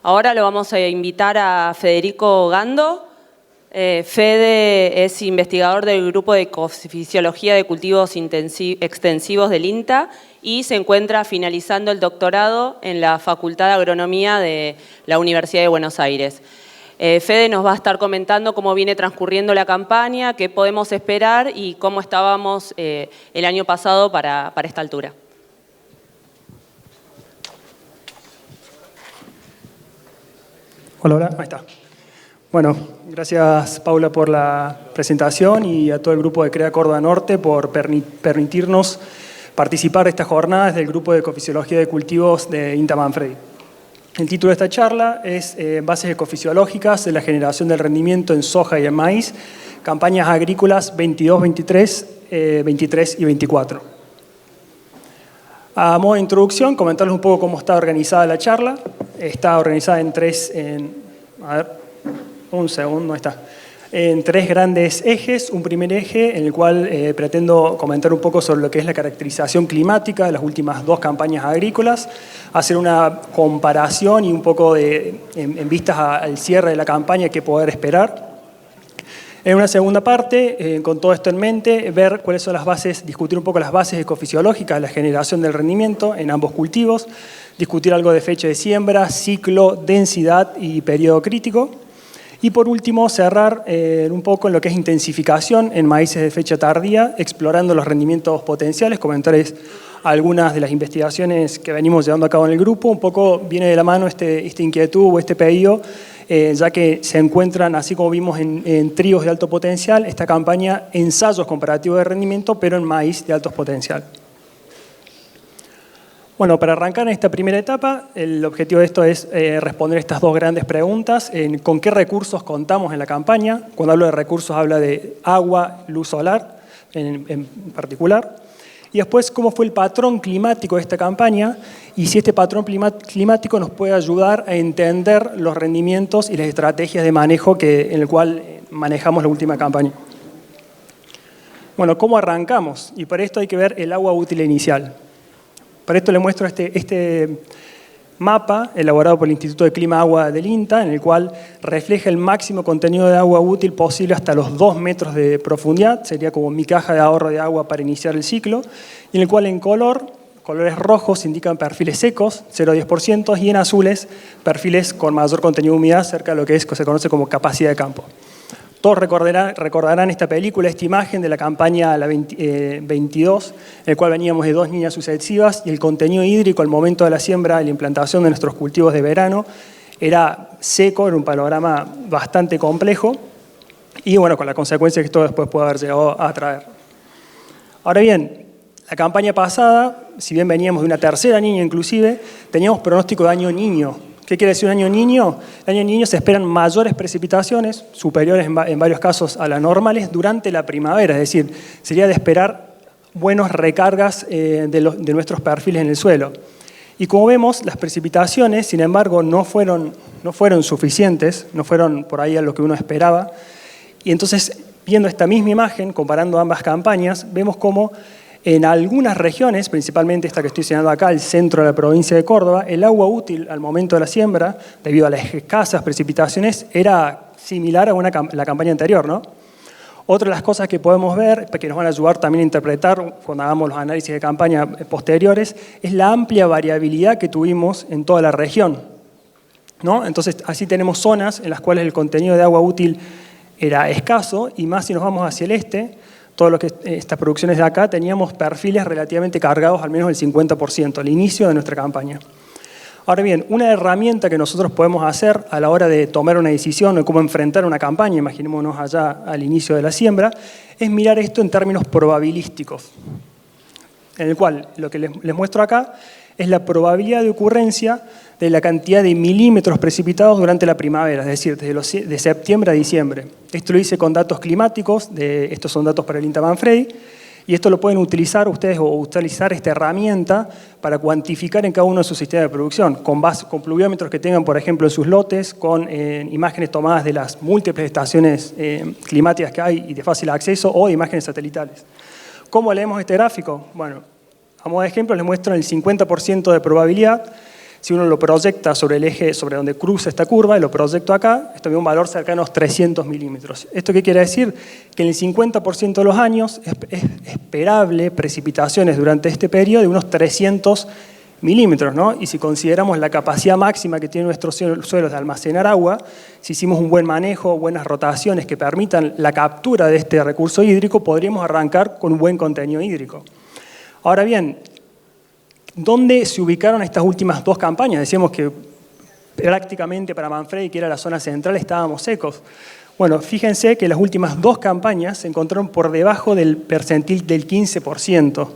Ahora lo vamos a invitar a Federico Gando. Fede es investigador del Grupo de Ecofisiología de Cultivos Extensivos del INTA y se encuentra finalizando el doctorado en la Facultad de Agronomía de la Universidad de Buenos Aires. Fede nos va a estar comentando cómo viene transcurriendo la campaña, qué podemos esperar y cómo estábamos el año pasado para esta altura. Hola, ahí está. Bueno, gracias Paula por la presentación y a todo el grupo de CREA Córdoba Norte por permitirnos participar de esta jornada desde el Grupo de Ecofisiología de Cultivos de INTA Manfredi. El título de esta charla es Bases ecofisiológicas de la generación del rendimiento en soja y en maíz, campañas agrícolas 22, 23, 23 y 24. A modo de introducción, comentarles un poco cómo está organizada la charla. Está organizada en tres grandes ejes. Un primer eje en el cual pretendo comentar un poco sobre lo que es la caracterización climática de las últimas dos campañas agrícolas, hacer una comparación y un poco en vistas al cierre de la campaña qué poder esperar. En una segunda parte, con todo esto en mente, ver cuáles son las bases, discutir un poco las bases ecofisiológicas de la generación del rendimiento en ambos cultivos, discutir algo de fecha de siembra, ciclo, densidad y periodo crítico. Y por último, cerrar un poco en lo que es intensificación en maíces de fecha tardía, explorando los rendimientos potenciales, comentarles algunas de las investigaciones que venimos llevando a cabo en el grupo. Un poco viene de la mano esta inquietud o este pedido, ya que se encuentran, así como vimos en tríos de alto potencial, esta campaña ensayos comparativos de rendimiento, pero en maíz de alto potencial. Bueno, para arrancar en esta primera etapa, el objetivo de esto es responder estas dos grandes preguntas. ¿Con qué recursos contamos en la campaña? Cuando hablo de recursos, habla de agua, luz solar en particular. Y después, ¿cómo fue el patrón climático de esta campaña? Y si este patrón climático nos puede ayudar a entender los rendimientos y las estrategias de manejo en el cual manejamos la última campaña. Bueno, ¿cómo arrancamos? Y para esto hay que ver el agua útil inicial. Para esto les muestro este mapa elaborado por el Instituto de Clima y Agua del INTA, en el cual refleja el máximo contenido de agua útil posible hasta los 2 metros de profundidad. Sería como mi caja de ahorro de agua para iniciar el ciclo. Y en el cual en colores rojos indican perfiles secos, 0 a 10%, y en azules perfiles con mayor contenido de humedad, cerca de lo que se conoce como capacidad de campo. Todos recordarán esta película, esta imagen de la campaña 22, en el cual veníamos de 2 niñas sucesivas y el contenido hídrico al momento de la siembra y la implantación de nuestros cultivos de verano era seco, era un panorama bastante complejo y bueno, con la consecuencia que esto después puede haber llegado a traer. Ahora bien, la campaña pasada, si bien veníamos de una tercera niña inclusive, teníamos pronóstico de año niño. ¿Qué quiere decir un año niño? El año niño se esperan mayores precipitaciones, superiores en varios casos a las normales, durante la primavera. Es decir, sería de esperar buenas recargas de nuestros perfiles en el suelo. Y como vemos, las precipitaciones, sin embargo, no fueron suficientes, no fueron por ahí a lo que uno esperaba. Y entonces, viendo esta misma imagen, comparando ambas campañas, vemos cómo en algunas regiones, principalmente esta que estoy señalando acá, el centro de la provincia de Córdoba, el agua útil al momento de la siembra, debido a las escasas precipitaciones, era similar a la campaña anterior, ¿no? Otra de las cosas que podemos ver, que nos van a ayudar también a interpretar cuando hagamos los análisis de campaña posteriores, es la amplia variabilidad que tuvimos en toda la región, ¿no? Entonces, así tenemos zonas en las cuales el contenido de agua útil era escaso, y más si nos vamos hacia el este, todo lo que estas producciones de acá, teníamos perfiles relativamente cargados, al menos el 50%, al inicio de nuestra campaña. Ahora bien, una herramienta que nosotros podemos hacer a la hora de tomar una decisión de cómo enfrentar una campaña, imaginémonos allá al inicio de la siembra, es mirar esto en términos probabilísticos, en el cual lo que les muestro acá es la probabilidad de ocurrencia de la cantidad de milímetros precipitados durante la primavera, es decir, de septiembre a diciembre. Esto lo hice con datos climáticos, estos son datos para el INTA Manfredi, y esto lo pueden utilizar ustedes o utilizar esta herramienta para cuantificar en cada uno de sus sistemas de producción, con pluviómetros que tengan, por ejemplo, en sus lotes, con imágenes tomadas de las múltiples estaciones climáticas que hay y de fácil acceso, o de imágenes satelitales. ¿Cómo leemos este gráfico? Bueno, a modo de ejemplo les muestro el 50% de probabilidad Si uno lo proyecta sobre el eje, sobre donde cruza esta curva, y lo proyecto acá, esto ve un valor cercano a los 300 milímetros. ¿Esto qué quiere decir? Que en el 50% de los años es esperable precipitaciones durante este periodo de unos 300 milímetros, ¿no? Y si consideramos la capacidad máxima que tienen nuestros suelos de almacenar agua, si hicimos un buen manejo, buenas rotaciones que permitan la captura de este recurso hídrico, podríamos arrancar con un buen contenido hídrico. Ahora bien, ¿dónde se ubicaron estas últimas dos campañas? Decíamos que prácticamente para Manfredi, que era la zona central, estábamos secos. Bueno, fíjense que las últimas dos campañas se encontraron por debajo del percentil del 15%.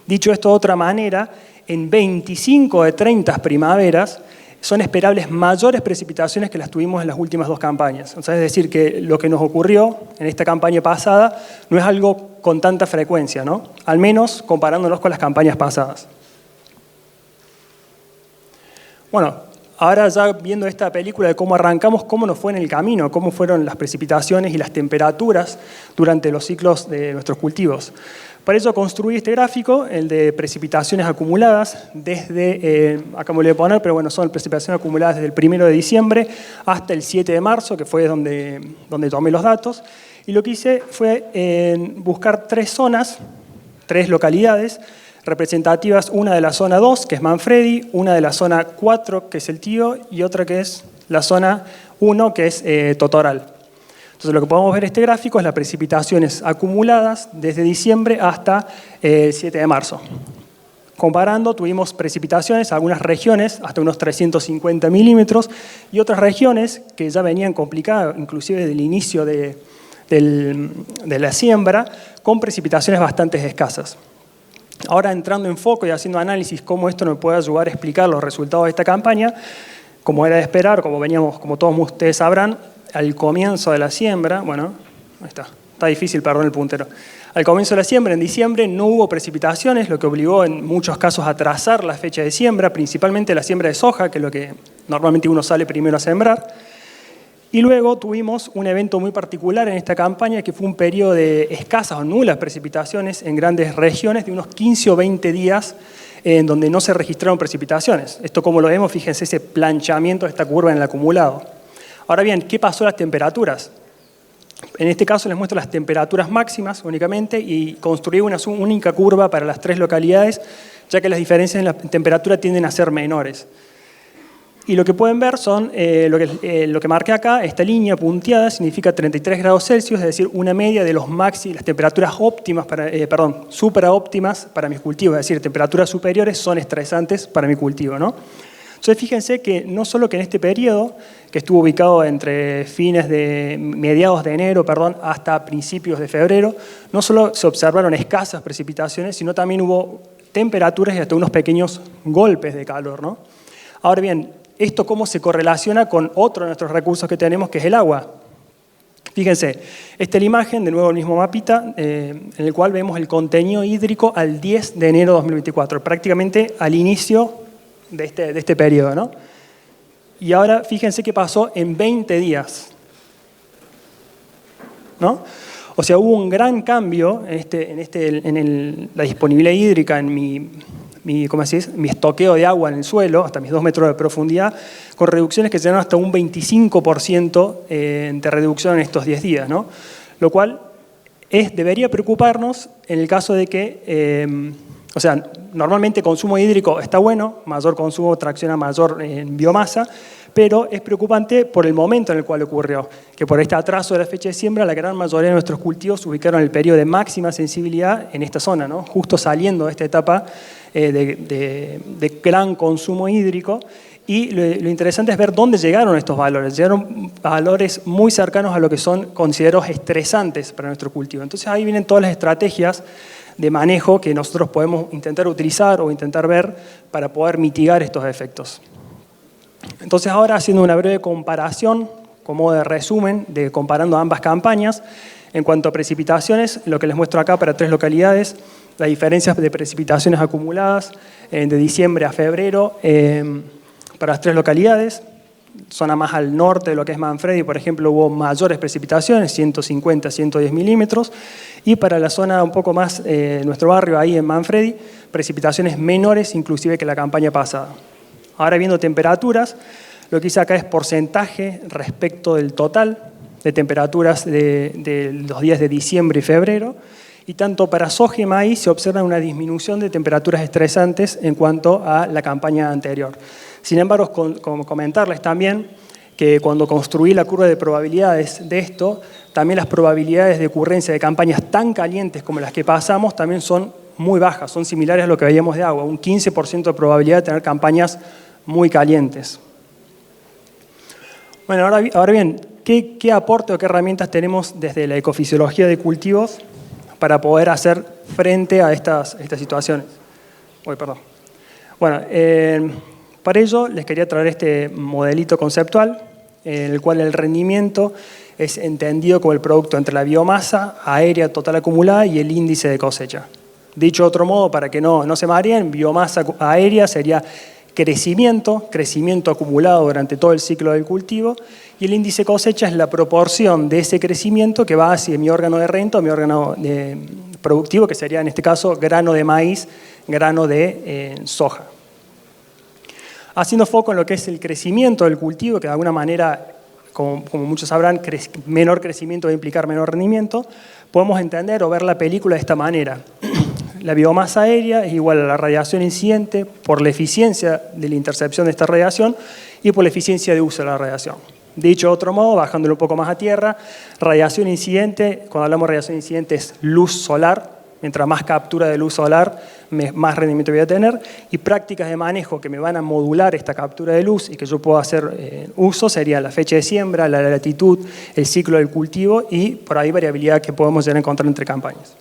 Dicho esto de otra manera, en 25 de 30 primaveras son esperables mayores precipitaciones que las tuvimos en las últimas dos campañas. O sea, es decir, que lo que nos ocurrió en esta campaña pasada no es algo con tanta frecuencia, ¿no? Al menos comparándonos con las campañas pasadas. Bueno, ahora ya viendo esta película de cómo arrancamos, cómo nos fue en el camino, cómo fueron las precipitaciones y las temperaturas durante los ciclos de nuestros cultivos. Para eso construí este gráfico, el de precipitaciones acumuladas, desde, acá me lo voy a poner, pero bueno, son precipitaciones acumuladas desde el 1 de diciembre hasta el 7 de marzo, que fue donde tomé los datos. Y lo que hice fue buscar tres zonas, tres localidades representativas, una de la zona 2, que es Manfredi, una de la zona 4, que es El Tío, y otra que es la zona 1, que es Totoral. Entonces lo que podemos ver en este gráfico es las precipitaciones acumuladas desde diciembre hasta el 7 de marzo. Comparando, tuvimos precipitaciones, algunas regiones hasta unos 350 milímetros y otras regiones que ya venían complicadas, inclusive desde el inicio de la siembra, con precipitaciones bastante escasas. Ahora entrando en foco y haciendo análisis cómo esto nos puede ayudar a explicar los resultados de esta campaña, como era de esperar, como veníamos, como todos ustedes sabrán, al comienzo de la siembra, bueno, ahí está difícil, perdón el puntero. Al comienzo de la siembra, en diciembre, no hubo precipitaciones, lo que obligó en muchos casos a atrasar la fecha de siembra, principalmente la siembra de soja, que es lo que normalmente uno sale primero a sembrar. Y luego tuvimos un evento muy particular en esta campaña, que fue un periodo de escasas o nulas precipitaciones en grandes regiones de unos 15 o 20 días en donde no se registraron precipitaciones. Esto, como lo vemos, fíjense ese planchamiento de esta curva en el acumulado. Ahora bien, ¿qué pasó a las temperaturas? En este caso les muestro las temperaturas máximas únicamente y construí una única curva para las tres localidades, ya que las diferencias en la temperatura tienden a ser menores. Y lo que pueden ver son, lo que marqué acá, esta línea punteada significa 33 grados Celsius, es decir, una media de las temperaturas óptimas, supraóptimas para mis cultivos, es decir, temperaturas superiores son estresantes para mi cultivo, ¿no? Entonces fíjense que no solo que en este periodo, que estuvo ubicado entre mediados de enero, hasta principios de febrero, no solo se observaron escasas precipitaciones, sino también hubo temperaturas y hasta unos pequeños golpes de calor, ¿no? Ahora bien, ¿esto cómo se correlaciona con otro de nuestros recursos que tenemos, que es el agua? Fíjense, esta es la imagen, de nuevo el mismo mapita, en el cual vemos el contenido hídrico al 10 de enero de 2024, prácticamente al inicio de este periodo, ¿no? Y ahora fíjense qué pasó en 20 días, ¿no? O sea, hubo un gran cambio en la disponibilidad hídrica, en mi estoqueo de agua en el suelo, hasta mis 2 metros de profundidad, con reducciones que llegaron hasta un 25% de reducción en estos 10 días, ¿no? Lo cual debería preocuparnos en el caso de que, normalmente consumo hídrico está bueno, mayor consumo tracciona mayor biomasa, pero es preocupante por el momento en el cual ocurrió, que por este atraso de la fecha de siembra, la gran mayoría de nuestros cultivos se ubicaron en el periodo de máxima sensibilidad en esta zona, ¿no? Justo saliendo de esta etapa de gran consumo hídrico. Y lo interesante es ver dónde llegaron estos valores. Llegaron valores muy cercanos a lo que son considerados estresantes para nuestro cultivo. Entonces ahí vienen todas las estrategias de manejo que nosotros podemos intentar utilizar o intentar ver para poder mitigar estos efectos. Entonces ahora, haciendo una breve comparación, como de resumen, comparando ambas campañas, en cuanto a precipitaciones, lo que les muestro acá para 3 localidades, las diferencias de precipitaciones acumuladas de diciembre a febrero para las 3 localidades. Zona más al norte de lo que es Manfredi, por ejemplo, hubo mayores precipitaciones, 150, 110 milímetros, y para la zona un poco más, nuestro barrio ahí en Manfredi, precipitaciones menores inclusive que la campaña pasada. Ahora viendo temperaturas, lo que hice acá es porcentaje respecto del total de temperaturas de los días de diciembre y febrero. Y tanto para soja y maíz se observa una disminución de temperaturas estresantes en cuanto a la campaña anterior. Sin embargo, como comentarles también que cuando construí la curva de probabilidades de esto, también las probabilidades de ocurrencia de campañas tan calientes como las que pasamos también son muy bajas, son similares a lo que veíamos de agua, un 15% de probabilidad de tener campañas muy calientes. Bueno, ahora bien, ¿qué aporte o qué herramientas tenemos desde la ecofisiología de cultivos para poder hacer frente a estas situaciones? Bueno, para ello les quería traer este modelito conceptual en el cual el rendimiento es entendido como el producto entre la biomasa aérea total acumulada y el índice de cosecha. Dicho de otro modo, para que no se mareen, biomasa aérea sería crecimiento acumulado durante todo el ciclo del cultivo, y el índice cosecha es la proporción de ese crecimiento que va hacia mi órgano de rento, mi órgano productivo, que sería en este caso grano de maíz, grano de soja. Haciendo foco en lo que es el crecimiento del cultivo, que de alguna manera, como muchos sabrán, menor crecimiento va a implicar menor rendimiento, podemos entender o ver la película de esta manera. La biomasa aérea es igual a la radiación incidente por la eficiencia de la intercepción de esta radiación y por la eficiencia de uso de la radiación. Dicho de otro modo, bajándolo un poco más a tierra, radiación incidente, cuando hablamos de radiación incidente es luz solar. Mientras más captura de luz solar, más rendimiento voy a tener. Y prácticas de manejo que me van a modular esta captura de luz y que yo puedo hacer uso sería la fecha de siembra, la latitud, el ciclo del cultivo y por ahí variabilidad que podemos llegar a encontrar entre campañas.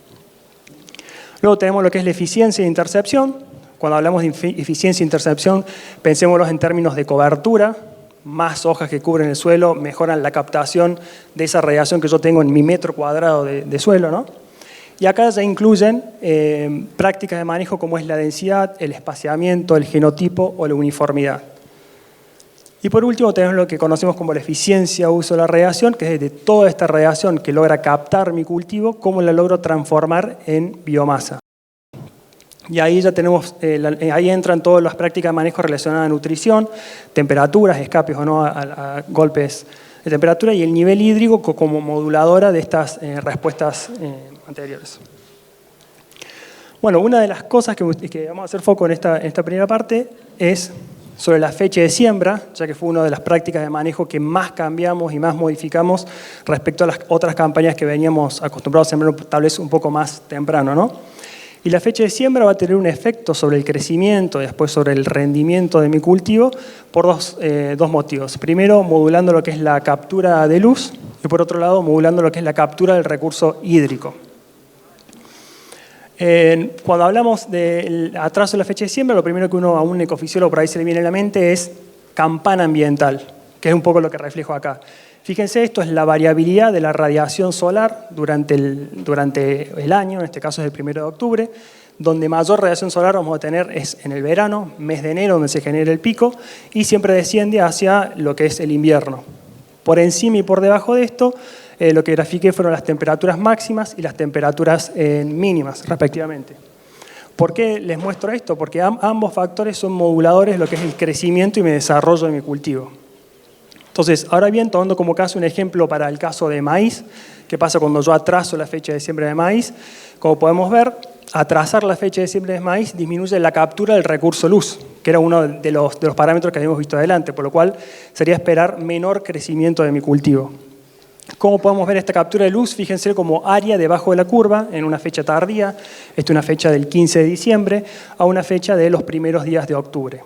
Luego tenemos lo que es la eficiencia de intercepción. Cuando hablamos de eficiencia de intercepción, pensémoslo en términos de cobertura. Más hojas que cubren el suelo mejoran la captación de esa radiación que yo tengo en mi metro cuadrado de suelo, ¿no? Y acá ya incluyen prácticas de manejo como es la densidad, el espaciamiento, el genotipo o la uniformidad. Y por último tenemos lo que conocemos como la eficiencia o uso de la radiación, que es de toda esta radiación que logra captar mi cultivo, cómo la logro transformar en biomasa. Y ahí ya tenemos, ahí entran todas las prácticas de manejo relacionadas a nutrición, temperaturas, escapes o no a golpes de temperatura y el nivel hídrico como moduladora de estas respuestas anteriores. Bueno, una de las cosas que vamos a hacer foco en esta primera parte es sobre la fecha de siembra, ya que fue una de las prácticas de manejo que más cambiamos y más modificamos respecto a las otras campañas que veníamos acostumbrados a sembrar tal vez un poco más temprano, ¿no? Y la fecha de siembra va a tener un efecto sobre el crecimiento y después sobre el rendimiento de mi cultivo por dos motivos. Primero, modulando lo que es la captura de luz y por otro lado, modulando lo que es la captura del recurso hídrico. Cuando hablamos del atraso de la fecha de siembra, lo primero que a un ecofisiólogo por ahí se le viene a la mente es campana ambiental, que es un poco lo que reflejo acá. Fíjense, esto es la variabilidad de la radiación solar durante el año, en este caso es el 1 de octubre, donde mayor radiación solar vamos a tener es en el verano, mes de enero, donde se genera el pico, y siempre desciende hacia lo que es el invierno. Por encima y por debajo de esto, lo que grafiqué fueron las temperaturas máximas y las temperaturas mínimas, respectivamente. ¿Por qué les muestro esto? Porque ambos factores son moduladores de lo que es el crecimiento y mi desarrollo de mi cultivo. Entonces, ahora bien, tomando como caso un ejemplo para el caso de maíz, ¿qué pasa cuando yo atraso la fecha de siembra de maíz? Como podemos ver, atrasar la fecha de siembra de maíz disminuye la captura del recurso luz, que era uno de los parámetros que habíamos visto adelante, por lo cual sería esperar menor crecimiento de mi cultivo. ¿Cómo podemos ver esta captura de luz? Fíjense como área debajo de la curva en una fecha tardía, esta es una fecha del 15 de diciembre, a una fecha de los primeros días de octubre.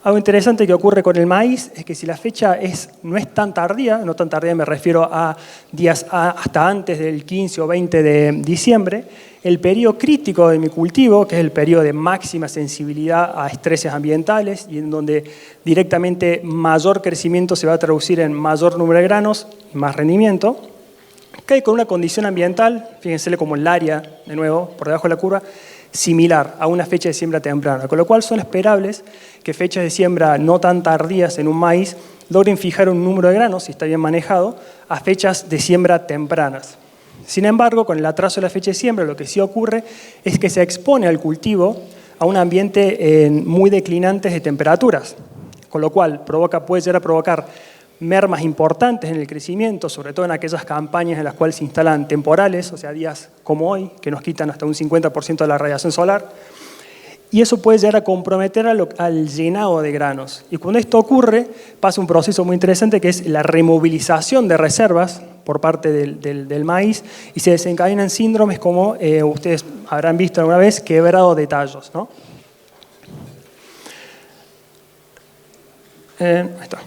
Algo interesante que ocurre con el maíz es que si la fecha no es tan tardía, no tan tardía me refiero a días hasta antes del 15 o 20 de diciembre, el periodo crítico de mi cultivo, que es el periodo de máxima sensibilidad a estreses ambientales y en donde directamente mayor crecimiento se va a traducir en mayor número de granos y más rendimiento, cae con una condición ambiental, fíjense como el área, de nuevo, por debajo de la curva, similar a una fecha de siembra temprana, con lo cual son esperables que fechas de siembra no tan tardías en un maíz logren fijar un número de granos, si está bien manejado, a fechas de siembra tempranas. Sin embargo, con el atraso de la fecha de siembra, lo que sí ocurre es que se expone al cultivo a un ambiente muy declinantes de temperaturas, con lo cual puede llegar a provocar mermas importantes en el crecimiento, sobre todo en aquellas campañas en las cuales se instalan temporales, o sea, días como hoy, que nos quitan hasta un 50% de la radiación solar, y eso puede llegar a comprometer al llenado de granos. Y cuando esto ocurre, pasa un proceso muy interesante que es la removilización de reservas por parte del maíz y se desencadenan síndromes como ustedes habrán visto alguna vez, quebrado de tallos, ¿no? Ahí está,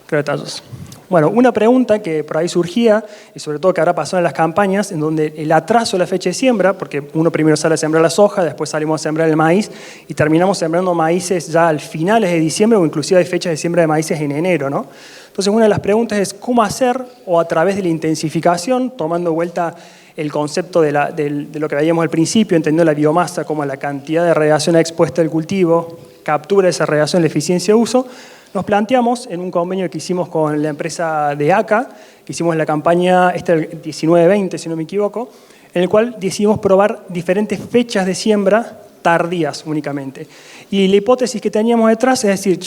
quebrado de tallos. Bueno, una pregunta que por ahí surgía, y sobre todo que habrá pasado en las campañas, en donde el atraso de la fecha de siembra, porque uno primero sale a sembrar la soja, después salimos a sembrar el maíz, y terminamos sembrando maíces ya al finales de diciembre, o inclusive hay fechas de siembra de maíces en enero, ¿no? Entonces una de las preguntas es cómo hacer, o a través de la intensificación, tomando vuelta el concepto de lo que veíamos al principio, entendiendo la biomasa como la cantidad de radiación expuesta al cultivo, captura esa radiación, la eficiencia de uso. Nos planteamos en un convenio que hicimos con la empresa de ACA, que hicimos la campaña, el 19-20, si no me equivoco, en el cual decidimos probar diferentes fechas de siembra tardías únicamente. Y la hipótesis que teníamos detrás es decir,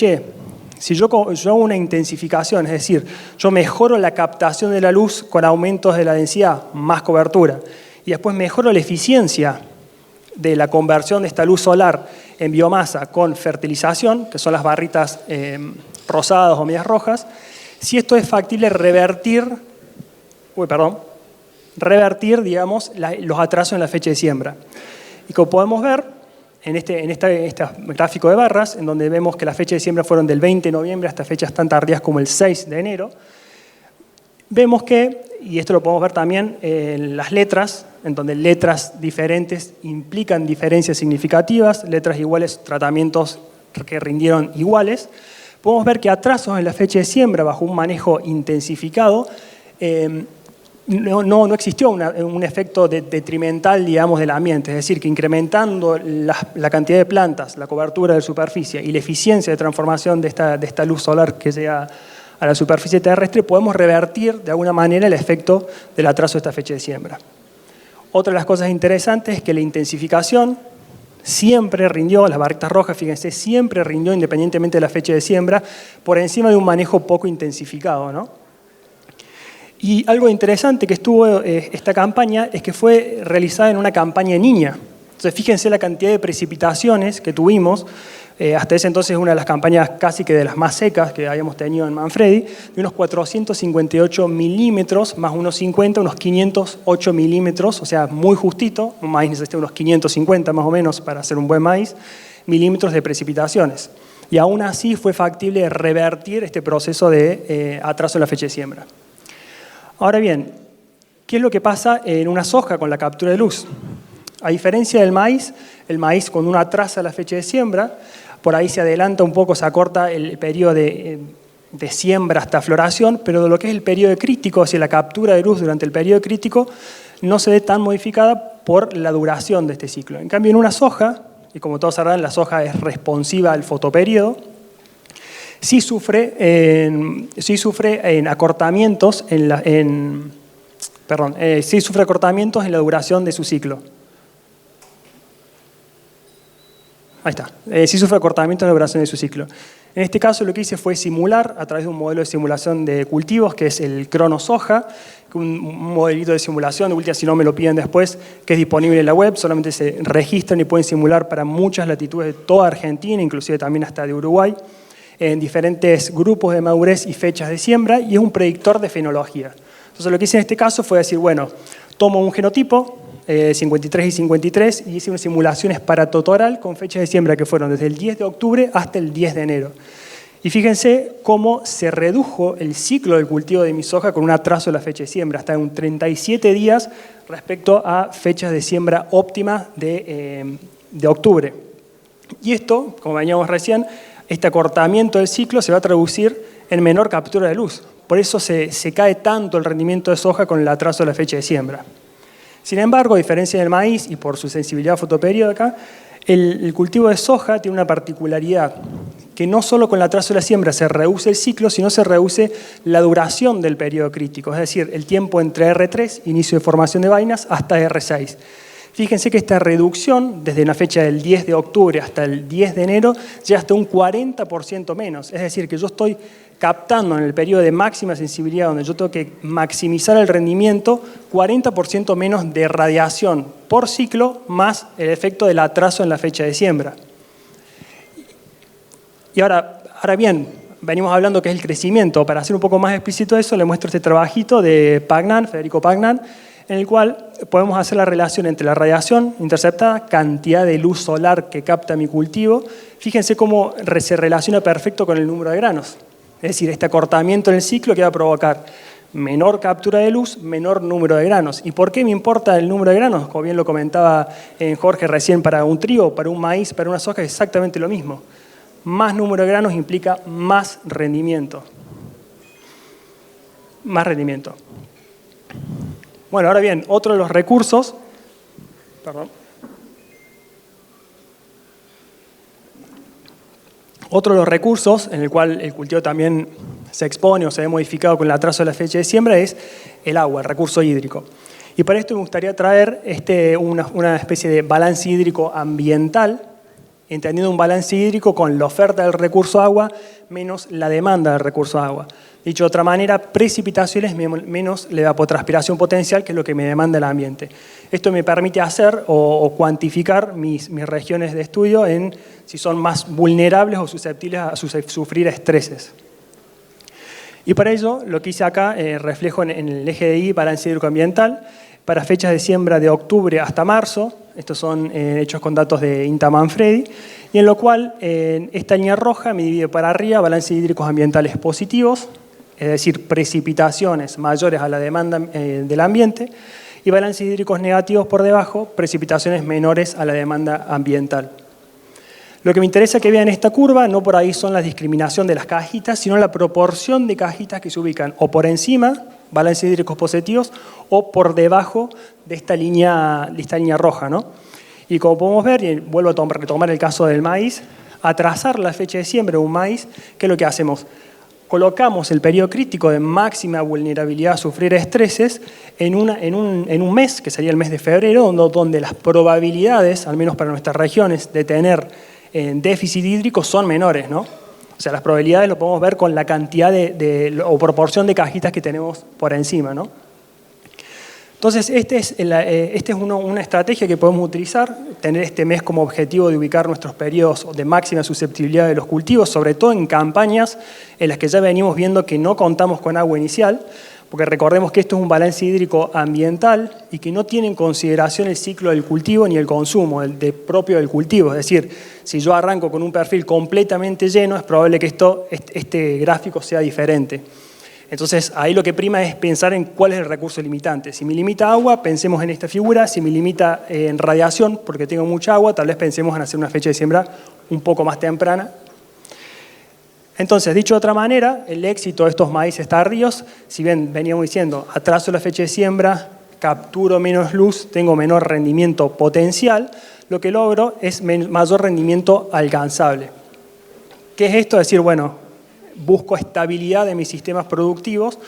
si yo hago una intensificación, es decir, yo mejoro la captación de la luz con aumentos de la densidad, más cobertura, y después mejoro la eficiencia de la conversión de esta luz solar en biomasa con fertilización, que son las barritas rosadas o medias rojas, si esto es factible revertir, digamos, los atrasos en la fecha de siembra. Y como podemos ver, en este gráfico de barras, en donde vemos que las fechas de siembra fueron del 20 de noviembre hasta fechas tan tardías como el 6 de enero, vemos que, y esto lo podemos ver también en las letras, en donde letras diferentes implican diferencias significativas, letras iguales, tratamientos que rindieron iguales. Podemos ver que atrasos en la fecha de siembra bajo un manejo intensificado no existió un efecto detrimental, digamos, del ambiente. Es decir, que incrementando la cantidad de plantas, la cobertura de superficie y la eficiencia de transformación de esta luz solar que llega a la superficie terrestre, podemos revertir de alguna manera el efecto del atraso de esta fecha de siembra. Otra de las cosas interesantes es que la intensificación siempre rindió, las barritas rojas, fíjense, siempre rindió independientemente de la fecha de siembra, por encima de un manejo poco intensificado, ¿no? Y algo interesante que estuvo esta campaña es que fue realizada en una campaña niña. Entonces fíjense la cantidad de precipitaciones que tuvimos. Hasta ese entonces una de las campañas casi que de las más secas que habíamos tenido en Manfredi, de unos 458 milímetros más unos 50, unos 508 milímetros, o sea, muy justito. Un maíz necesita unos 550 más o menos para hacer un buen maíz, milímetros de precipitaciones. Y aún así fue factible revertir este proceso de atraso en la fecha de siembra. Ahora bien, ¿qué es lo que pasa en una soja con la captura de luz? A diferencia del maíz, el maíz cuando uno atrasa la fecha de siembra, por ahí se adelanta un poco, se acorta el periodo de siembra hasta floración, pero de lo que es el periodo crítico, o sea, la captura de luz durante el periodo crítico, no se ve tan modificada por la duración de este ciclo. En cambio, en una soja, y como todos sabrán, la soja es responsiva al fotoperiodo, sí sufre en acortamientos sí sufre acortamientos en la duración de su ciclo. Ahí está. Sí sufre acortamientos en la duración de su ciclo. En este caso lo que hice fue simular a través de un modelo de simulación de cultivos que es el CronoSoja, un modelito de simulación, de última si no me lo piden después, que es disponible en la web, solamente se registran y pueden simular para muchas latitudes de toda Argentina, inclusive también hasta de Uruguay, en diferentes grupos de madurez y fechas de siembra, y es un predictor de fenología. Entonces lo que hice en este caso fue decir, bueno, tomo un genotipo, 53 y 53, y hice unas simulaciones para totoral con fechas de siembra que fueron desde el 10 de octubre hasta el 10 de enero. Y fíjense cómo se redujo el ciclo del cultivo de mi soja con un atraso de la fecha de siembra, hasta un 37 días respecto a fechas de siembra óptimas de octubre. Y esto, como veíamos recién, este acortamiento del ciclo se va a traducir en menor captura de luz. Por eso se cae tanto el rendimiento de soja con el atraso de la fecha de siembra. Sin embargo, a diferencia del maíz y por su sensibilidad fotoperiódica, el cultivo de soja tiene una particularidad, que no solo con el atraso de la siembra se reduce el ciclo, sino se reduce la duración del periodo crítico, es decir, el tiempo entre R3, inicio de formación de vainas, hasta R6. Fíjense que esta reducción, desde una fecha del 10 de octubre hasta el 10 de enero, llega hasta un 40% menos. Es decir, que yo estoy captando en el periodo de máxima sensibilidad, donde yo tengo que maximizar el rendimiento, 40% menos de radiación por ciclo, más el efecto del atraso en la fecha de siembra. Y ahora bien, venimos hablando que es el crecimiento. Para hacer un poco más explícito eso, le muestro este trabajito de Pagnan, Federico Pagnan, en el cual podemos hacer la relación entre la radiación interceptada, cantidad de luz solar que capta mi cultivo. Fíjense cómo se relaciona perfecto con el número de granos. Es decir, este acortamiento en el ciclo que va a provocar menor captura de luz, menor número de granos. ¿Y por qué me importa el número de granos? Como bien lo comentaba Jorge recién, para un trigo, para un maíz, para una soja, es exactamente lo mismo. Más número de granos implica más rendimiento. Más rendimiento. Bueno, ahora bien, otro de los recursos, otro de los recursos en el cual el cultivo también se expone o se ve modificado con el atraso de la fecha de siembra es el agua, el recurso hídrico. Y para esto me gustaría traer una especie de balance hídrico ambiental, entendiendo un balance hídrico con la oferta del recurso agua menos la demanda del recurso agua. Dicho de otra manera, precipitaciones menos la evapotranspiración potencial, que es lo que me demanda el ambiente. Esto me permite hacer o cuantificar mis regiones de estudio en si son más vulnerables o susceptibles a sufrir estreses. Y para ello, lo que hice acá, reflejo en el eje de I, balance hídrico-ambiental, para fechas de siembra de octubre hasta marzo. Estos son hechos con datos de INTA Manfredi, y en lo cual esta línea roja me divide para arriba balances hídricos ambientales positivos, es decir, precipitaciones mayores a la demanda del ambiente, y balances hídricos negativos por debajo, precipitaciones menores a la demanda ambiental. Lo que me interesa que vean esta curva, no por ahí son la discriminación de las cajitas, sino la proporción de cajitas que se ubican o por encima, balances hídricos positivos, o por debajo de esta línea roja, ¿no? Y como podemos ver, y vuelvo a retomar el caso del maíz, atrasar la fecha de siembra de un maíz, ¿qué es lo que hacemos? Colocamos el periodo crítico de máxima vulnerabilidad a sufrir estreses en un mes, que sería el mes de febrero, donde las probabilidades, al menos para nuestras regiones, de tener déficit hídrico son menores, ¿no? O sea, las probabilidades lo podemos ver con la cantidad o proporción de cajitas que tenemos por encima, ¿no? Entonces, esta es una estrategia que podemos utilizar, tener este mes como objetivo de ubicar nuestros periodos de máxima susceptibilidad de los cultivos, sobre todo en campañas en las que ya venimos viendo que no contamos con agua inicial, porque recordemos que esto es un balance hídrico ambiental y que no tiene en consideración el ciclo del cultivo ni el consumo propio del cultivo. Es decir, si yo arranco con un perfil completamente lleno, es probable que este gráfico sea diferente. Entonces, ahí lo que prima es pensar en cuál es el recurso limitante. Si me limita agua, pensemos en esta figura. Si me limita en radiación, porque tengo mucha agua, tal vez pensemos en hacer una fecha de siembra un poco más temprana. Entonces, dicho de otra manera, el éxito de estos maíces tardíos, si bien veníamos diciendo, atraso la fecha de siembra, capturo menos luz, tengo menor rendimiento potencial, lo que logro es mayor rendimiento alcanzable. ¿Qué es esto? Es decir, bueno, busco estabilidad de mis sistemas productivos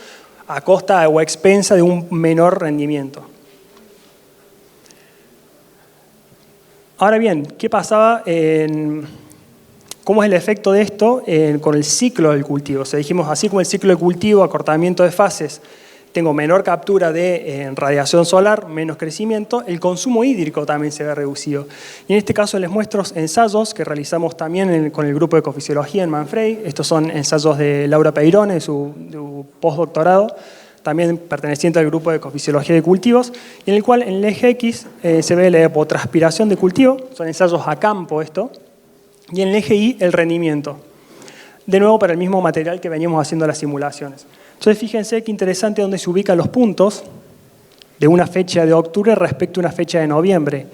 a costa o a expensa de un menor rendimiento. Ahora bien, ¿qué pasaba cómo es el efecto de esto con el ciclo del cultivo? O sea, dijimos, así como el ciclo de cultivo, acortamiento de fases, tengo menor captura de radiación solar, menos crecimiento, el consumo hídrico también se ve reducido. Y en este caso les muestro ensayos que realizamos también con el grupo de ecofisiología en Manfredi. Estos son ensayos de Laura Peirone, de su postdoctorado, también perteneciente al grupo de ecofisiología de cultivos, y en el cual en el eje X se ve la evapotranspiración de cultivo, son ensayos a campo esto, y en el eje Y el rendimiento. De nuevo para el mismo material que veníamos haciendo las simulaciones. Entonces fíjense qué interesante dónde se ubican los puntos de una fecha de octubre respecto a una fecha de noviembre.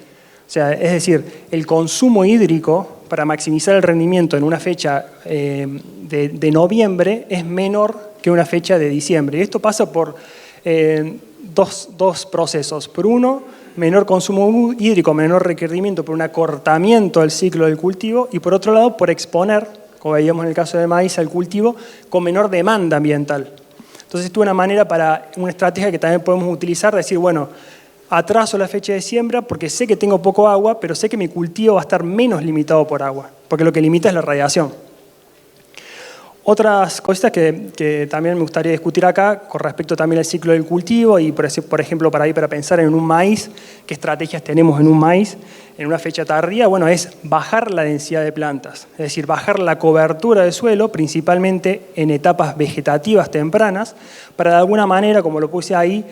O sea, es decir, el consumo hídrico para maximizar el rendimiento en una fecha de noviembre es menor que una fecha de diciembre. Y esto pasa por dos procesos. Por uno, menor consumo hídrico, menor requerimiento por un acortamiento del ciclo del cultivo, y por otro lado, por exponer, como veíamos en el caso del maíz, al cultivo con menor demanda ambiental. Entonces, esto es una manera una estrategia que también podemos utilizar, decir, bueno, atraso la fecha de siembra porque sé que tengo poco agua, pero sé que mi cultivo va a estar menos limitado por agua, porque lo que limita es la radiación. Otras cosas que también me gustaría discutir acá, con respecto también al ciclo del cultivo y, por ejemplo, para pensar en un maíz, qué estrategias tenemos en un maíz, en una fecha tardía, bueno, es bajar la densidad de plantas, es decir, bajar la cobertura del suelo, principalmente en etapas vegetativas tempranas, para de alguna manera, como lo puse ahí,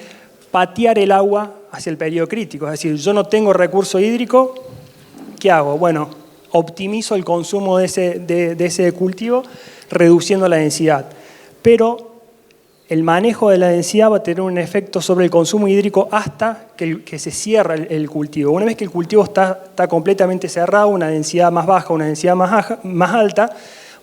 patear el agua hacia el periodo crítico. Es decir, yo no tengo recurso hídrico, ¿qué hago? Bueno, optimizo el consumo de ese cultivo, reduciendo la densidad. Pero el manejo de la densidad va a tener un efecto sobre el consumo hídrico hasta que se cierra el cultivo. Una vez que el cultivo está completamente cerrado, una densidad más baja, una densidad más alta,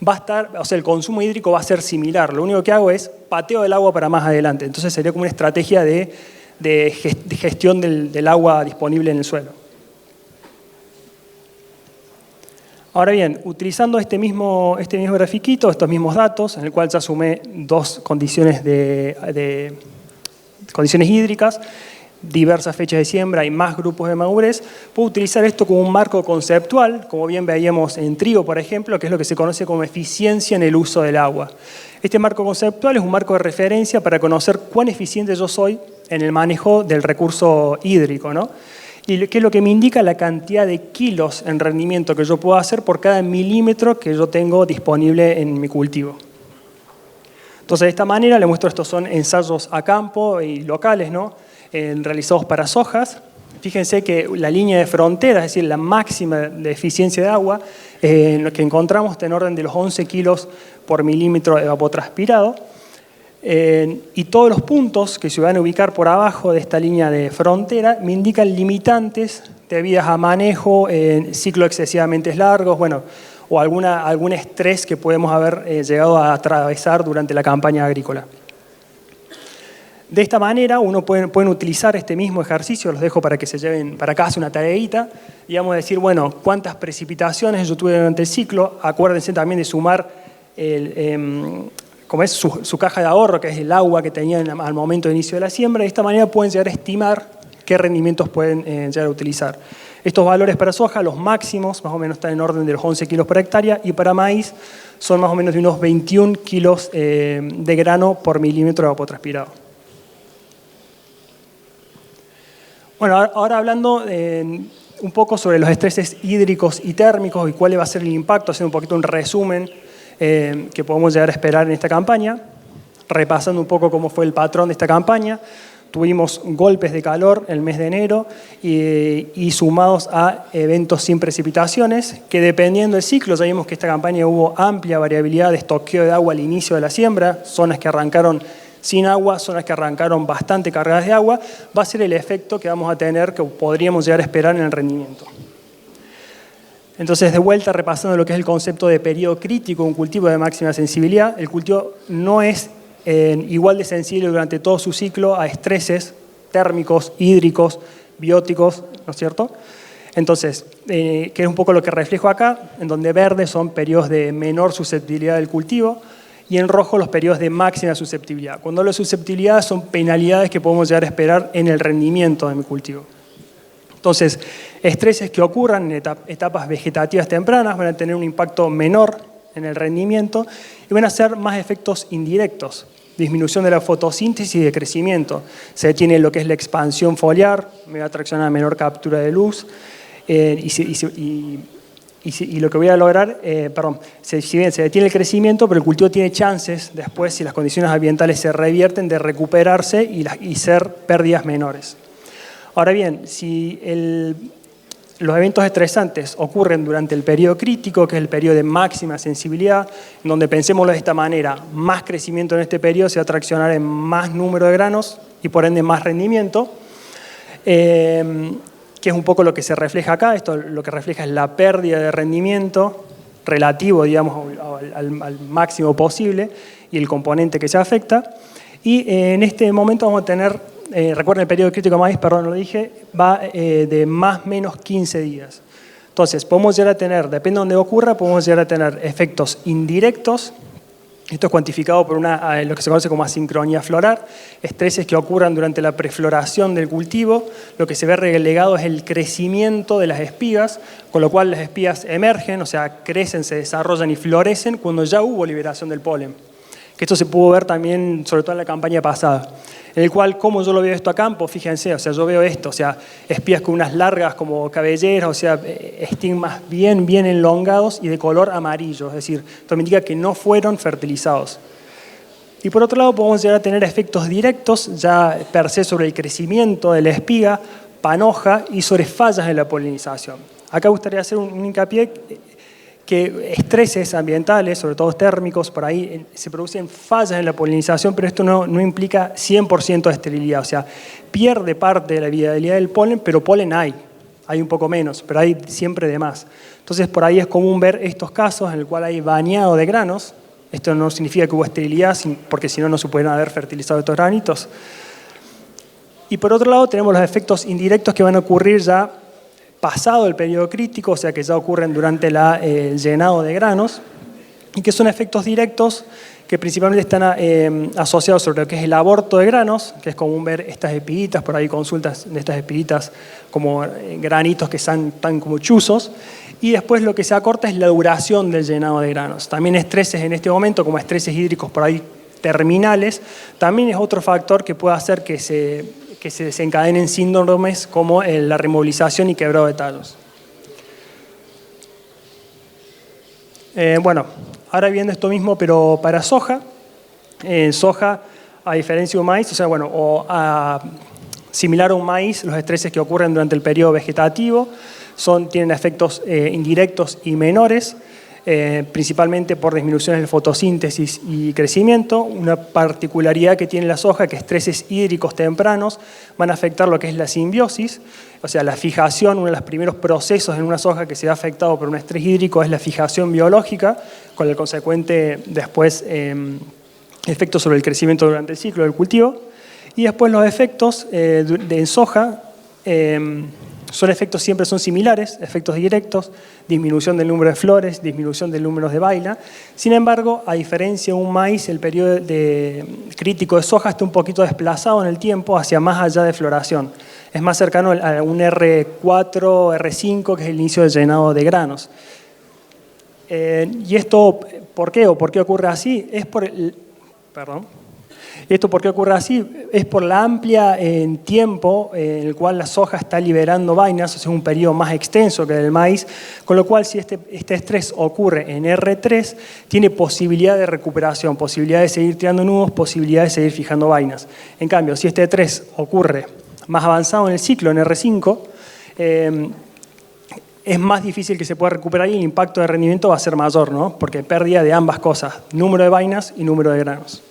va a estar, o sea, el consumo hídrico va a ser similar. Lo único que hago es pateo el agua para más adelante. Entonces sería como una estrategia de gestión del agua disponible en el suelo. Ahora bien, utilizando este mismo grafiquito, estos mismos datos, en el cual ya sumé dos condiciones condiciones hídricas, diversas fechas de siembra y más grupos de madurez, puedo utilizar esto como un marco conceptual, como bien veíamos en trigo, por ejemplo, que es lo que se conoce como eficiencia en el uso del agua. Este marco conceptual es un marco de referencia para conocer cuán eficiente yo soy en el manejo del recurso hídrico, ¿no? Y que es lo que me indica la cantidad de kilos en rendimiento que yo puedo hacer por cada milímetro que yo tengo disponible en mi cultivo. Entonces, de esta manera le muestro, estos son ensayos a campo y locales, ¿no? Realizados para sojas. Fíjense que la línea de frontera, es decir, la máxima de eficiencia de agua, lo que encontramos está en orden de los 11 kilos por milímetro evapotranspirado. Y todos los puntos que se van a ubicar por abajo de esta línea de frontera me indican limitantes debidas a manejo, ciclos excesivamente largos, bueno, o algún estrés que podemos haber llegado a atravesar durante la campaña agrícola. De esta manera, pueden utilizar este mismo ejercicio, los dejo para que se lleven para casa una tareita, y vamos a decir, bueno, cuántas precipitaciones yo tuve durante el ciclo. Acuérdense también de sumar como es su caja de ahorro, que es el agua que tenían al momento de inicio de la siembra. De esta manera pueden llegar a estimar qué rendimientos pueden llegar a utilizar. Estos valores para soja, los máximos, más o menos están en orden de los 11 kilos por hectárea, y para maíz son más o menos de unos 21 kilos de grano por milímetro de evapotranspirado. Bueno, ahora hablando un poco sobre los estreses hídricos y térmicos y cuál va a ser el impacto, haciendo un poquito un resumen que podemos llegar a esperar en esta campaña, repasando un poco cómo fue el patrón de esta campaña. Tuvimos golpes de calor el mes de enero y sumados a eventos sin precipitaciones, que dependiendo del ciclo, ya vimos que esta campaña hubo amplia variabilidad de estoqueo de agua al inicio de la siembra, zonas que arrancaron sin agua, zonas que arrancaron bastante cargadas de agua, va a ser el efecto que vamos a tener, que podríamos llegar a esperar en el rendimiento. Entonces, de vuelta, repasando lo que es el concepto de periodo crítico, un cultivo de máxima sensibilidad, el cultivo no es igual de sensible durante todo su ciclo a estreses térmicos, hídricos, bióticos, ¿no es cierto? Entonces, que es un poco lo que reflejo acá, en donde verde son periodos de menor susceptibilidad del cultivo y en rojo los periodos de máxima susceptibilidad. Cuando hablo de susceptibilidad son penalidades que podemos llegar a esperar en el rendimiento de mi cultivo. Entonces, estreses que ocurran en etapas vegetativas tempranas van a tener un impacto menor en el rendimiento y van a ser más efectos indirectos. Disminución de la fotosíntesis y de crecimiento. Se detiene lo que es la expansión foliar, me va a traccionar a menor captura de luz y lo que voy a lograr, si bien se detiene el crecimiento, pero el cultivo tiene chances después, si las condiciones ambientales se revierten, de recuperarse y ser pérdidas menores. Ahora bien, si los eventos estresantes ocurren durante el periodo crítico, que es el periodo de máxima sensibilidad, en donde pensémoslo de esta manera, más crecimiento en este periodo se va a traccionar en más número de granos y por ende más rendimiento, que es un poco lo que se refleja acá. Esto lo que refleja es la pérdida de rendimiento relativo, digamos, al máximo posible y el componente que se afecta. Y en este momento vamos a tener, recuerden el periodo crítico de maíz, perdón, lo dije, va de más o menos 15 días. Entonces, podemos llegar a tener, depende de dónde ocurra, podemos llegar a tener efectos indirectos Esto es cuantificado por lo que se conoce como asincronía floral, estreses que ocurran durante la prefloración del cultivo. Lo que se ve relegado es el crecimiento de las espigas, con lo cual las espigas emergen, o sea, crecen, se desarrollan y florecen cuando ya hubo liberación del polen. Que esto se pudo ver también, sobre todo en la campaña pasada. En el cual, ¿cómo yo lo veo esto a campo? Fíjense, o sea, yo veo esto, o sea, espigas con unas largas como cabelleras, o sea, estigmas bien elongados y de color amarillo, es decir, esto me indica que no fueron fertilizados. Y por otro lado, podemos llegar a tener efectos directos, ya per se sobre el crecimiento de la espiga, panoja y sobre fallas en la polinización. Acá gustaría hacer un hincapié que estreses ambientales, sobre todo térmicos, por ahí se producen fallas en la polinización, pero esto no implica 100% de esterilidad, o sea, pierde parte de la viabilidad del polen, pero polen hay un poco menos, pero hay siempre de más. Entonces, por ahí es común ver estos casos en el cual hay bañado de granos. Esto no significa que hubo esterilidad, porque si no, no se pueden haber fertilizado estos granitos. Y por otro lado, tenemos los efectos indirectos que van a ocurrir ya pasado el periodo crítico, o sea que ya ocurren durante el llenado de granos, y que son efectos directos que principalmente están asociados sobre lo que es el aborto de granos, que es común ver estas espiguitas, por ahí consultas de estas espiguitas como granitos que están como chuzos, y después lo que se acorta es la duración del llenado de granos. También estreses en este momento, como estreses hídricos por ahí terminales, también es otro factor que puede hacer que se desencadenen síndromes como la removilización y quebrado de tallos. Bueno, ahora viendo esto mismo, pero para soja. En soja, a diferencia de un maíz, o sea, bueno, similar a un maíz, los estreses que ocurren durante el periodo vegetativo tienen efectos indirectos y menores, principalmente por disminuciones de fotosíntesis y crecimiento. Una particularidad que tiene la soja, que estreses hídricos tempranos van a afectar lo que es la simbiosis, o sea, la fijación. Uno de los primeros procesos en una soja que se ve afectado por un estrés hídrico es la fijación biológica, con el consecuente después efectos sobre el crecimiento durante el ciclo del cultivo. Y después los efectos en soja son efectos, siempre son similares, efectos directos, disminución del número de flores, disminución del número de vaina. Sin embargo, a diferencia de un maíz, el periodo crítico de soja está un poquito desplazado en el tiempo hacia más allá de floración. Es más cercano a un R4, R5, que es el inicio del llenado de granos. ¿Y esto por qué? ¿O por qué ocurre así? ¿Esto por qué ocurre así? Es por la amplia tiempo en el cual la soja está liberando vainas, o sea, un periodo más extenso que el maíz, con lo cual si este estrés ocurre en R3, tiene posibilidad de recuperación, posibilidad de seguir tirando nudos, posibilidad de seguir fijando vainas. En cambio, si este estrés ocurre más avanzado en el ciclo, en R5, es más difícil que se pueda recuperar y el impacto de rendimiento va a ser mayor, ¿no? Porque pérdida de ambas cosas, número de vainas y número de granos.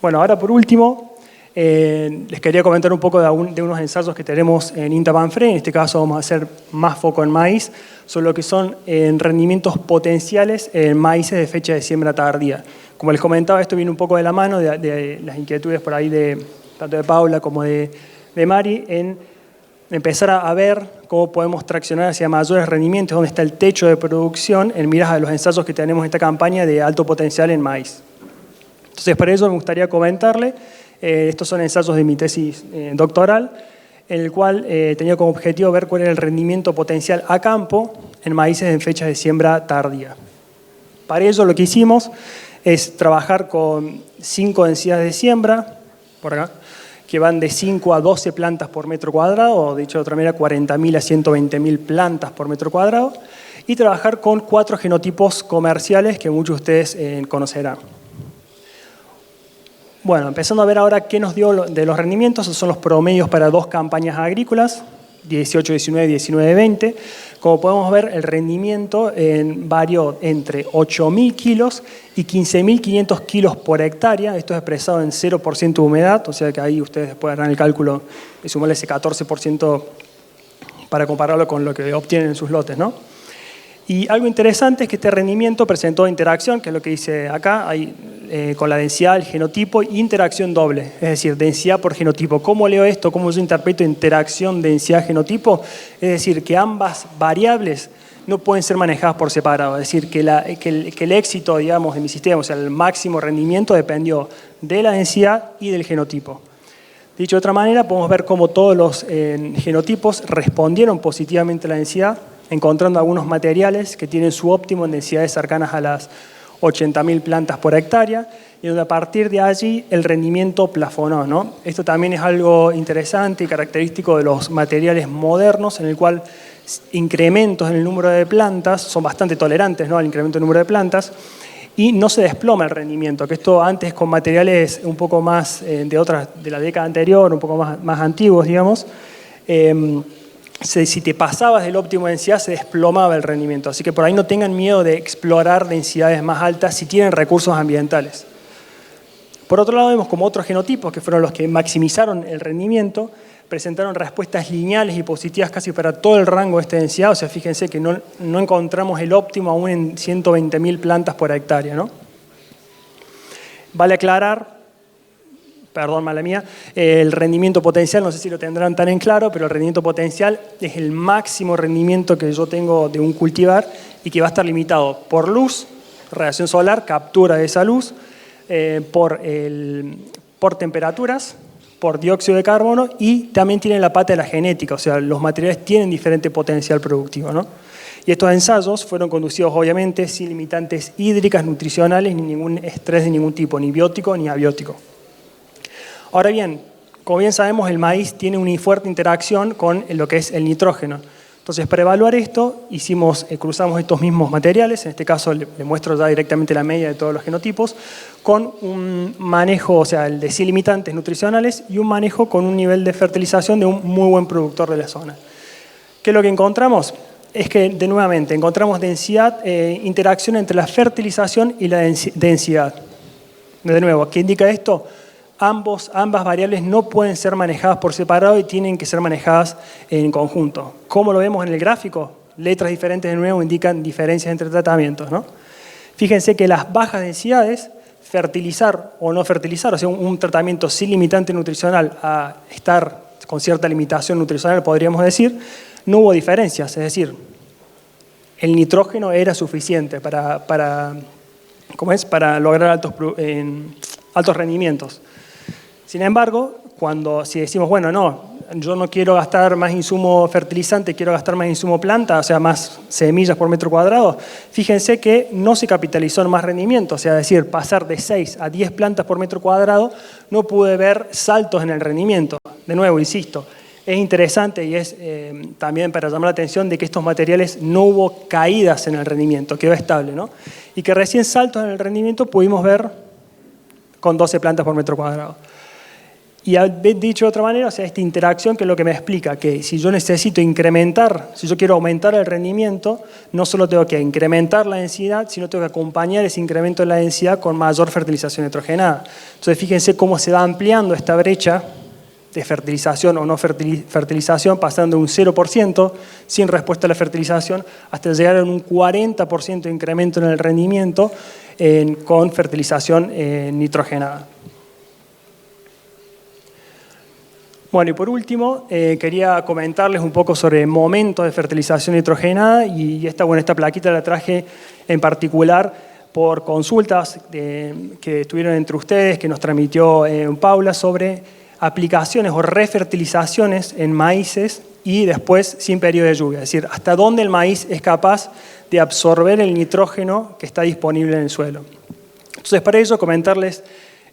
Bueno, ahora por último, les quería comentar un poco de unos ensayos que tenemos en INTA Banfre. En este caso vamos a hacer más foco en maíz, sobre lo que son rendimientos potenciales en maíces de fecha de siembra tardía. Como les comentaba, esto viene un poco de la mano de las inquietudes por ahí tanto de Paula como de Mari, en empezar a ver cómo podemos traccionar hacia mayores rendimientos, dónde está el techo de producción, en miras a los ensayos que tenemos en esta campaña de alto potencial en maíz. Entonces, para eso me gustaría comentarle, estos son ensayos de mi tesis doctoral, en el cual tenía como objetivo ver cuál era el rendimiento potencial a campo en maíces en fechas de siembra tardía. Para ello lo que hicimos es trabajar con 5 densidades de siembra, por acá, que van de 5 a 12 plantas por metro cuadrado, o dicho de otra manera, 40.000 a 120.000 plantas por metro cuadrado, y trabajar con 4 genotipos comerciales que muchos de ustedes conocerán. Bueno, empezando a ver ahora qué nos dio de los rendimientos, esos son los promedios para 2 campañas agrícolas, 18-19 y 19-20. Como podemos ver, el rendimiento varió entre 8.000 kilos y 15.500 kilos por hectárea. Esto es expresado en 0% de humedad, o sea que ahí ustedes después harán el cálculo y sumarle ese 14% para compararlo con lo que obtienen en sus lotes, ¿no? Y algo interesante es que este rendimiento presentó interacción, que es lo que dice acá, con la densidad del genotipo, interacción doble, es decir, densidad por genotipo. ¿Cómo leo esto? ¿Cómo yo interpreto interacción densidad-genotipo? Es decir, que ambas variables no pueden ser manejadas por separado. Es decir, que el éxito, digamos, de mi sistema, o sea, el máximo rendimiento dependió de la densidad y del genotipo. Dicho de otra manera, podemos ver cómo todos los genotipos respondieron positivamente a la densidad, encontrando algunos materiales que tienen su óptimo en densidades cercanas a las 80.000 plantas por hectárea, y donde a partir de allí el rendimiento plafonó, ¿no? Esto también es algo interesante y característico de los materiales modernos, en el cual incrementos en el número de plantas son bastante tolerantes, ¿no?, al incremento del número de plantas, y no se desploma el rendimiento, que esto antes con materiales un poco más de la década anterior, un poco más antiguos, digamos, si te pasabas del óptimo de densidad se desplomaba el rendimiento. Así que por ahí no tengan miedo de explorar densidades más altas si tienen recursos ambientales. Por otro lado, vemos como otros genotipos, que fueron los que maximizaron el rendimiento, presentaron respuestas lineales y positivas casi para todo el rango de esta densidad. O sea, fíjense que no encontramos el óptimo aún en 120.000 plantas por hectárea, ¿no? Vale aclarar, perdón, mala mía, el rendimiento potencial, no sé si lo tendrán tan en claro, pero el rendimiento potencial es el máximo rendimiento que yo tengo de un cultivar y que va a estar limitado por luz, radiación solar, captura de esa luz, por temperaturas, por dióxido de carbono, y también tiene la pata de la genética, o sea, los materiales tienen diferente potencial productivo, ¿no? Y estos ensayos fueron conducidos obviamente sin limitantes hídricas, nutricionales, ni ningún estrés de ningún tipo, ni biótico ni abiótico. Ahora bien, como bien sabemos, el maíz tiene una fuerte interacción con lo que es el nitrógeno. Entonces, para evaluar esto, cruzamos estos mismos materiales, en este caso le muestro ya directamente la media de todos los genotipos, con un manejo, o sea, el de sin limitantes nutricionales y un manejo con un nivel de fertilización de un muy buen productor de la zona. ¿Qué es lo que encontramos? Es que, nuevamente, encontramos densidad, interacción entre la fertilización y la densidad. De nuevo, ¿qué indica esto? Ambas variables no pueden ser manejadas por separado y tienen que ser manejadas en conjunto. ¿Cómo lo vemos en el gráfico? Letras diferentes de nuevo indican diferencias entre tratamientos, ¿no? Fíjense que las bajas densidades, fertilizar o no fertilizar, o sea, un tratamiento sin limitante nutricional a estar con cierta limitación nutricional, podríamos decir, no hubo diferencias. Es decir, el nitrógeno era suficiente para lograr altos rendimientos. Sin embargo, si decimos, bueno, no, yo no quiero gastar más insumo fertilizante, quiero gastar más insumo planta, o sea, más semillas por metro cuadrado, fíjense que no se capitalizó en más rendimiento, o sea, es decir, pasar de 6 a 10 plantas por metro cuadrado, no pude ver saltos en el rendimiento. De nuevo, insisto, es interesante y es también para llamar la atención de que estos materiales no hubo caídas en el rendimiento, quedó estable, ¿no? Y que recién saltos en el rendimiento pudimos ver con 12 plantas por metro cuadrado. Y dicho de otra manera, o sea, esta interacción que es lo que me explica que si yo necesito incrementar, si yo quiero aumentar el rendimiento, no solo tengo que incrementar la densidad, sino tengo que acompañar ese incremento de la densidad con mayor fertilización nitrogenada. Entonces, fíjense cómo se va ampliando esta brecha de fertilización o no fertilización, pasando de un 0% sin respuesta a la fertilización hasta llegar a un 40% de incremento en el rendimiento con fertilización nitrogenada. Bueno, y por último, quería comentarles un poco sobre momentos de fertilización nitrogenada y esta plaquita la traje en particular por consultas que tuvieron entre ustedes, que nos transmitió Paula sobre aplicaciones o refertilizaciones en maíces y después sin periodo de lluvia, es decir, hasta dónde el maíz es capaz de absorber el nitrógeno que está disponible en el suelo. Entonces, para ello, comentarles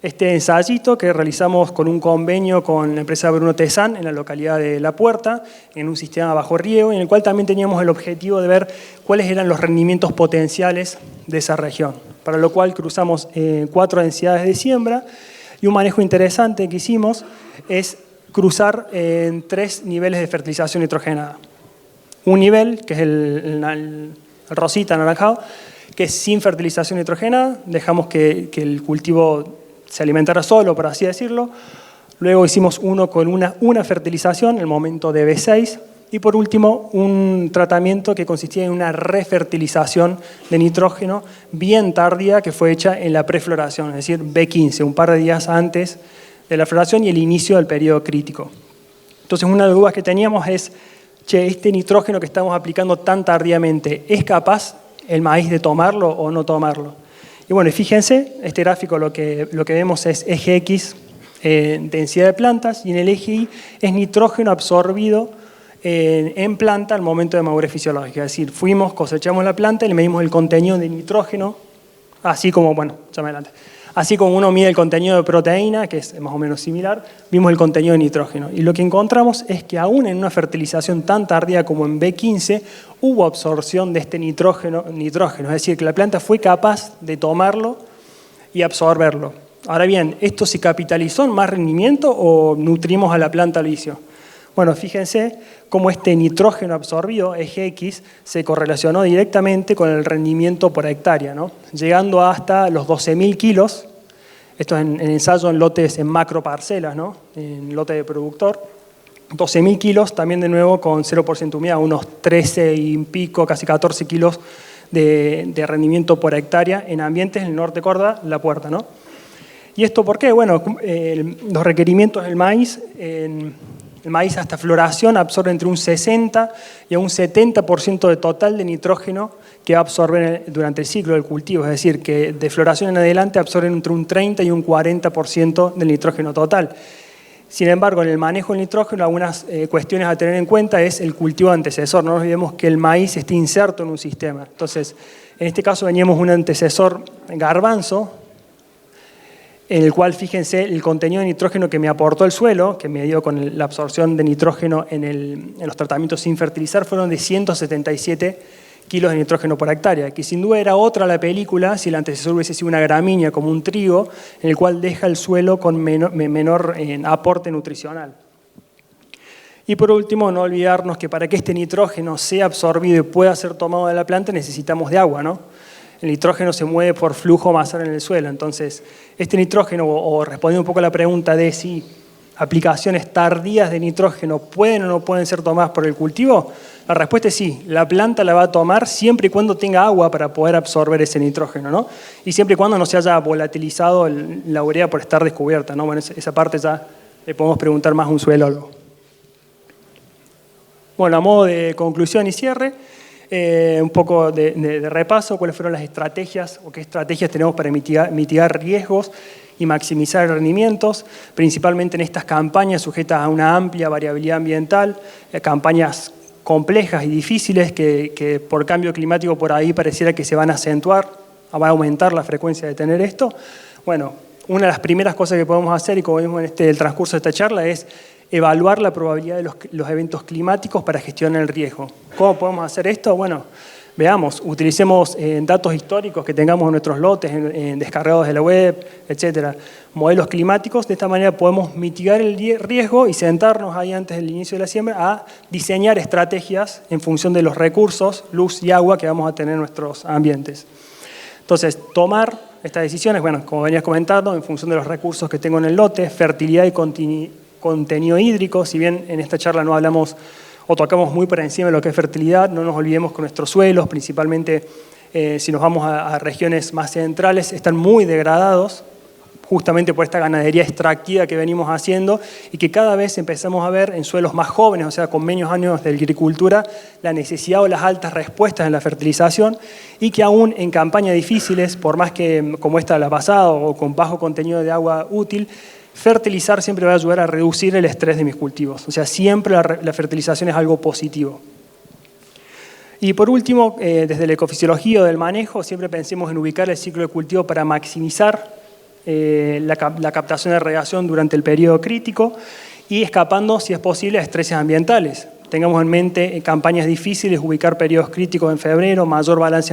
este ensayito que realizamos con un convenio con la empresa Bruno Tezán en la localidad de La Puerta, en un sistema bajo riego, en el cual también teníamos el objetivo de ver cuáles eran los rendimientos potenciales de esa región. Para lo cual cruzamos 4 densidades de siembra y un manejo interesante que hicimos es cruzar en 3 niveles de fertilización nitrogenada. Un nivel, que es el rosita anaranjado, que es sin fertilización nitrogenada, dejamos que el cultivo se alimentara solo, por así decirlo. Luego hicimos uno con una fertilización, el momento de B6. Y por último, un tratamiento que consistía en una refertilización de nitrógeno bien tardía que fue hecha en la prefloración, es decir, B15, un par de días antes de la floración y el inicio del periodo crítico. Entonces, una de las dudas que teníamos es, che, este nitrógeno que estamos aplicando tan tardíamente, ¿es capaz el maíz de tomarlo o no tomarlo? Y bueno, fíjense, este gráfico lo que vemos es eje X, densidad de plantas, y en el eje Y es nitrógeno absorbido en planta al momento de madurez fisiológica. Es decir, cosechamos la planta y le medimos el contenido de nitrógeno, así como, bueno, ya me adelante. Así como uno mide el contenido de proteína, que es más o menos similar, vimos el contenido de nitrógeno. Y lo que encontramos es que aún en una fertilización tan tardía como en B15, hubo absorción de este nitrógeno, es decir, que la planta fue capaz de tomarlo y absorberlo. Ahora bien, ¿esto se capitalizó en más rendimiento o nutrimos a la planta al vicio? Bueno, fíjense cómo este nitrógeno absorbido, eje X, se correlacionó directamente con el rendimiento por hectárea, ¿no? Llegando hasta los 12.000 kilos, esto es en ensayo en lotes en macroparcelas, ¿no? En lote de productor, 12.000 kilos, también de nuevo con 0% humedad, unos 13 y pico, casi 14 kilos de rendimiento por hectárea en ambientes en el norte de Córdoba, La Puerta, ¿no? ¿Y esto por qué? Bueno, los requerimientos del maíz, el maíz hasta floración absorbe entre un 60 y un 70% de total de nitrógeno que va a absorber durante el ciclo del cultivo. Es decir, que de floración en adelante absorben entre un 30 y un 40% del nitrógeno total. Sin embargo, en el manejo del nitrógeno, algunas cuestiones a tener en cuenta es el cultivo antecesor. No nos olvidemos que el maíz está inserto en un sistema. Entonces, en este caso veníamos un antecesor garbanzo, en el cual, fíjense, el contenido de nitrógeno que me aportó el suelo, que me dio con la absorción de nitrógeno en los tratamientos sin fertilizar, fueron de 177 kilos de nitrógeno por hectárea, que sin duda era otra la película si el antecesor hubiese sido una gramínea como un trigo, en el cual deja el suelo con menor aporte nutricional. Y por último, no olvidarnos que para que este nitrógeno sea absorbido y pueda ser tomado de la planta necesitamos de agua, ¿no? El nitrógeno se mueve por flujo masal en el suelo. Entonces, este nitrógeno, o respondiendo un poco a la pregunta de si aplicaciones tardías de nitrógeno pueden o no pueden ser tomadas por el cultivo, la respuesta es sí. La planta la va a tomar siempre y cuando tenga agua para poder absorber ese nitrógeno, ¿no? Y siempre y cuando no se haya volatilizado la urea por estar descubierta, ¿no? Bueno, esa parte ya le podemos preguntar más a un suelólogo. Bueno, a modo de conclusión y cierre, un poco de repaso, cuáles fueron las estrategias o qué estrategias tenemos para mitigar riesgos y maximizar rendimientos, principalmente en estas campañas sujetas a una amplia variabilidad ambiental, campañas complejas y difíciles que por cambio climático por ahí pareciera que se van a acentuar, va a aumentar la frecuencia de tener esto. Bueno, una de las primeras cosas que podemos hacer, y como vimos en el transcurso de esta charla, es evaluar la probabilidad de los eventos climáticos para gestionar el riesgo. ¿Cómo podemos hacer esto? Bueno, veamos, utilicemos datos históricos que tengamos en nuestros lotes, descargados de la web, etcétera, modelos climáticos. De esta manera podemos mitigar el riesgo y sentarnos ahí antes del inicio de la siembra a diseñar estrategias en función de los recursos, luz y agua que vamos a tener en nuestros ambientes. Entonces, tomar estas decisiones, bueno, como venías comentando, en función de los recursos que tengo en el lote, fertilidad y contenido hídrico. Si bien en esta charla no hablamos o tocamos muy por encima de lo que es fertilidad, no nos olvidemos que nuestros suelos, principalmente si nos vamos a regiones más centrales, están muy degradados, justamente por esta ganadería extractiva que venimos haciendo y que cada vez empezamos a ver en suelos más jóvenes, o sea, con menos años de agricultura, la necesidad o las altas respuestas en la fertilización y que aún en campañas difíciles, por más que como esta la pasada o con bajo contenido de agua útil, fertilizar siempre va a ayudar a reducir el estrés de mis cultivos. O sea, siempre la fertilización es algo positivo. Y por último, desde la ecofisiología o del manejo, siempre pensemos en ubicar el ciclo de cultivo para maximizar la captación de regación durante el periodo crítico y escapando, si es posible, a estreses ambientales. Tengamos en mente en campañas difíciles ubicar periodos críticos en febrero, balances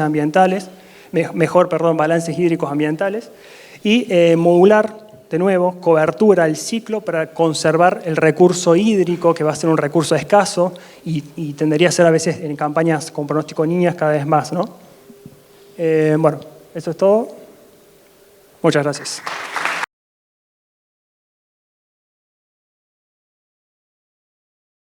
hídricos ambientales y modular de nuevo, cobertura al ciclo para conservar el recurso hídrico, que va a ser un recurso escaso y tendería a ser a veces en campañas con pronóstico niñas cada vez más, ¿no? Bueno, eso es todo. Muchas gracias.